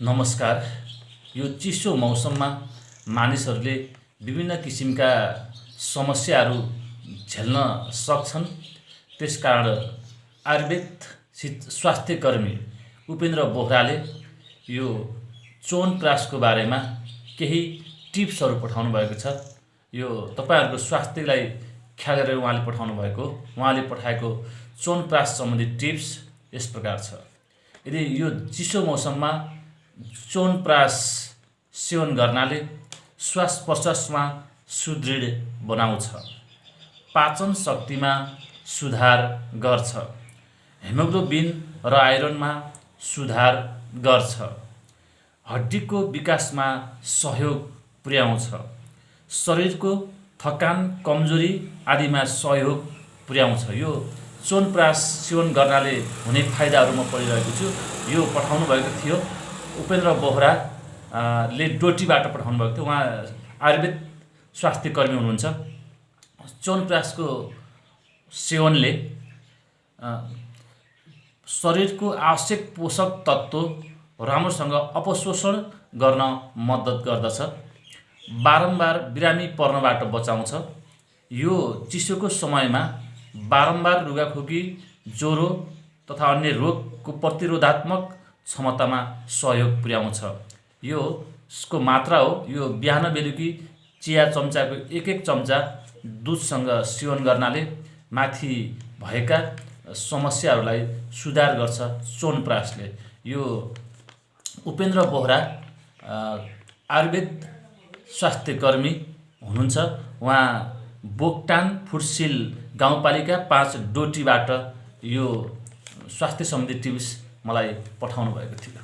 नमस्कार। यो चिसो मौसममा मानिसहरूले विभिन्न किसिमका समस्याहरू झेल्न सक्छन्। त्यसकारण आयुर्वेद स्वास्थ्यकर्मी उपेन्द्र बोहराले यो च्यवनप्रासको बारेमा केही टिप्सहरू पठाउनु भएको छ। यो तपाईहरुको स्वास्थ्यलाई ख्याल गरेर उहाँले पठाएको च्यवनप्रास सम्बन्धी टिप्स यस प्रकार छ। यदि यो चिसो मौसममा च्यवनप्रास सेवन गर्नाले श्वास प्रश्वासमा सुदृढ बनाउँछ, पाचन शक्तिमा सुधार गर्छ, हेमोग्लोबिन र आइरनमा सुधार गर्छ, हड्डीको विकासमा सहयोग पुर्याउँछ, शरीरको थकान कमजोरी आदिमा सहयोग पुर्याउँछ। यो च्यवनप्रास सेवन गर्नाले हुने फाइदाहरू म पढिरहेको छु। यो पठाउनु भएको थियो उपेन्द्र बोहरा ले डोटीबाट पठाउनु भएको थियो। उहाँ आयुर्वेद स्वास्थ्यकर्मी हुनुहुन्छ। च्यवनप्रासको सेवनले शरीरको आवश्यक पोषक तत्त्व राम्रोसँग अपशोषण गर्न मद्दत गर्दछ, बारम्बार बिरामी पर्नबाट बचाउँछ। यो चिसोको समयमा बारम्बार रुगाखोकी, ज्वरो तथा अन्य रोगको प्रतिरोधात्मक क्षमतामा सहयोग पुर्याउँछ। यो यसको मात्रा हो, यो बिहान बेलुकी चिया चम्चाको एक चम्चा दुधसँग सेवन गर्नाले माथि भएका समस्याहरूलाई सुधार गर्छ च्यवनप्रासले। यो उपेन्द्र बोहरा आयुर्वेद स्वास्थ्यकर्मी हुनुहुन्छ। उहाँ बोक्टान फुटसिल गाउँपालिका 5 डोटीबाट यो स्वास्थ्य सम्बन्धी टिप्स मलाई पठाउनु भएको थियो।